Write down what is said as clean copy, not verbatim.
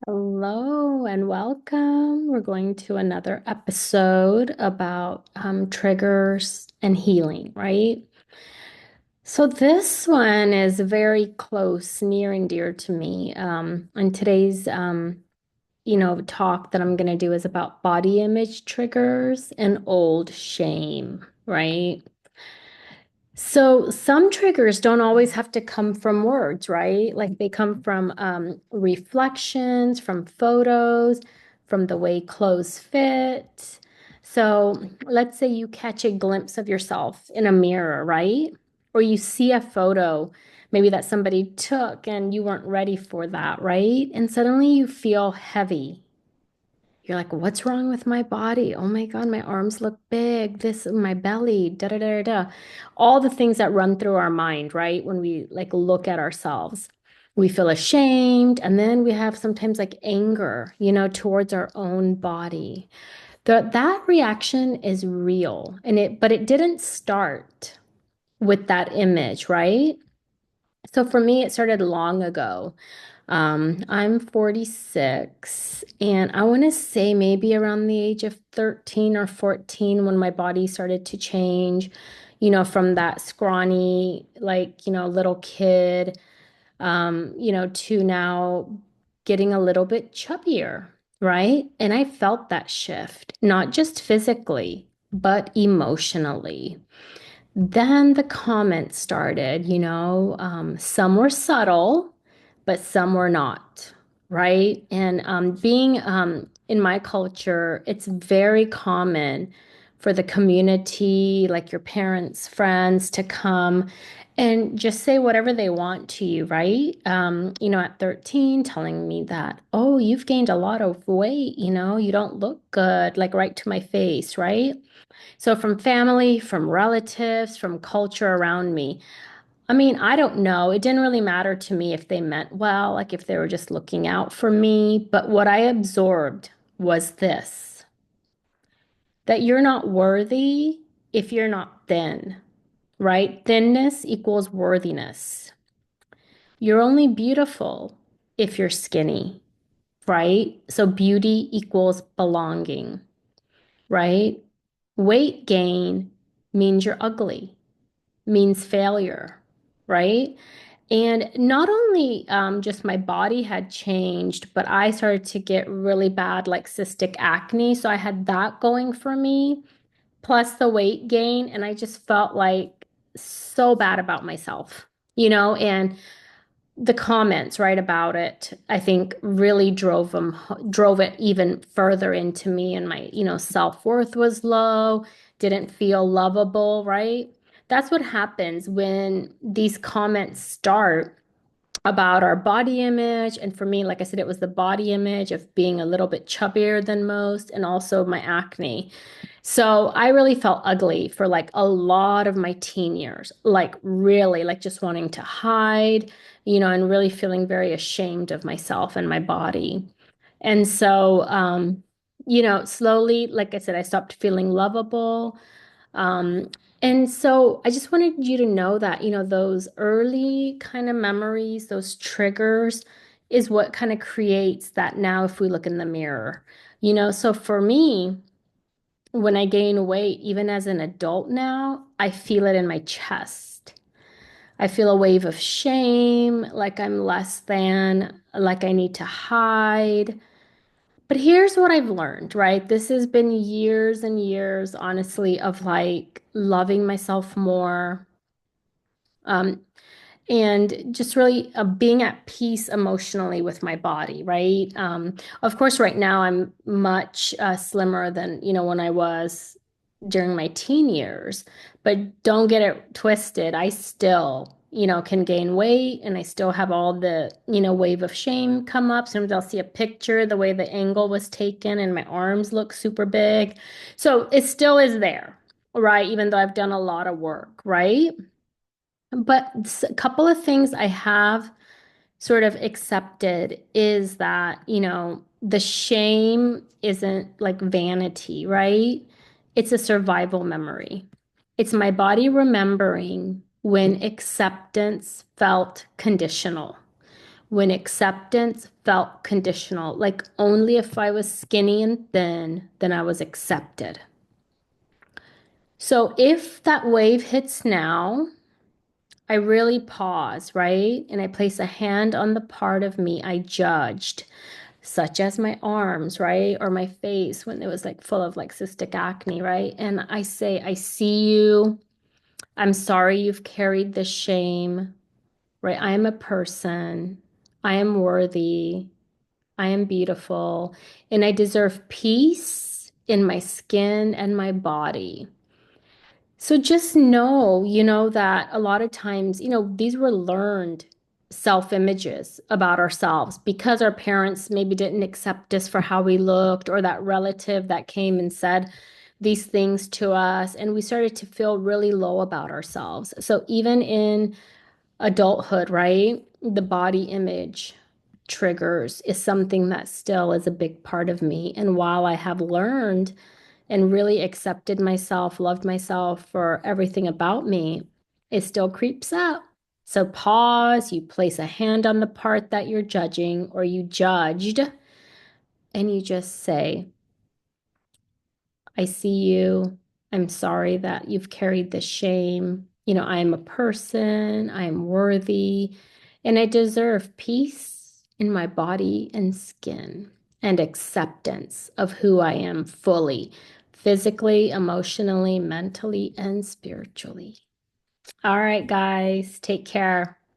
Hello and welcome. We're going to another episode about triggers and healing, right? So this one is very close, near and dear to me. And today's talk that I'm going to do is about body image triggers and old shame, right? So some triggers don't always have to come from words, right? Like they come from reflections, from photos, from the way clothes fit. So let's say you catch a glimpse of yourself in a mirror, right? Or you see a photo maybe that somebody took and you weren't ready for that, right? And suddenly you feel heavy. You're like, what's wrong with my body? Oh my God, my arms look big. This, my belly, da da da da. All the things that run through our mind, right? When we like look at ourselves, we feel ashamed. And then we have sometimes like anger, towards our own body. That reaction is real. But it didn't start with that image, right? So for me, it started long ago. I'm 46, and I want to say maybe around the age of 13 or 14 when my body started to change, from that scrawny, like, little kid, to now getting a little bit chubbier, right? And I felt that shift, not just physically, but emotionally. Then the comments started, some were subtle, but some were not, right? And being in my culture, it's very common for the community, like your parents, friends, to come and just say whatever they want to you, right? At 13, telling me that, oh, you've gained a lot of weight, you don't look good, like right to my face, right? So from family, from relatives, from culture around me. I mean, I don't know. It didn't really matter to me if they meant well, like if they were just looking out for me. But what I absorbed was this, that you're not worthy if you're not thin, right? Thinness equals worthiness. You're only beautiful if you're skinny, right? So beauty equals belonging, right? Weight gain means you're ugly, means failure, right? And not only just my body had changed, but I started to get really bad, like cystic acne. So I had that going for me, plus the weight gain. And I just felt like so bad about myself, and the comments right about it, I think really drove it even further into me, and my, self-worth was low, didn't feel lovable, right? That's what happens when these comments start about our body image. And for me, like I said, it was the body image of being a little bit chubbier than most, and also my acne. So I really felt ugly for like a lot of my teen years, like really, like just wanting to hide, and really feeling very ashamed of myself and my body. And so, slowly, like I said, I stopped feeling lovable. Um, and so I just wanted you to know that, those early kind of memories, those triggers is what kind of creates that now if we look in the mirror. So for me, when I gain weight, even as an adult now, I feel it in my chest. I feel a wave of shame, like I'm less than, like I need to hide. But here's what I've learned, right? This has been years and years, honestly, of like loving myself more, um, and just really being at peace emotionally with my body, right? Of course, right now I'm much slimmer than, when I was during my teen years, but don't get it twisted. I still, can gain weight, and I still have all the, wave of shame come up. Sometimes I'll see a picture, the way the angle was taken, and my arms look super big. So it still is there, right? Even though I've done a lot of work, right? But a couple of things I have sort of accepted is that, the shame isn't like vanity, right? It's a survival memory. It's my body remembering when acceptance felt conditional, when acceptance felt conditional, like only if I was skinny and thin, then I was accepted. So if that wave hits now, I really pause, right? And I place a hand on the part of me I judged, such as my arms, right? Or my face when it was like full of like cystic acne, right? And I say, I see you. I'm sorry you've carried this shame, right? I am a person. I am worthy. I am beautiful. And I deserve peace in my skin and my body. So just know, that a lot of times, these were learned self-images about ourselves because our parents maybe didn't accept us for how we looked, or that relative that came and said these things to us, and we started to feel really low about ourselves. So even in adulthood, right? The body image triggers is something that still is a big part of me. And while I have learned and really accepted myself, loved myself for everything about me, it still creeps up. So pause, you place a hand on the part that you're judging or you judged, and you just say, I see you. I'm sorry that you've carried this shame. I am a person, I am worthy, and I deserve peace in my body and skin and acceptance of who I am fully, physically, emotionally, mentally, and spiritually. All right, guys, take care.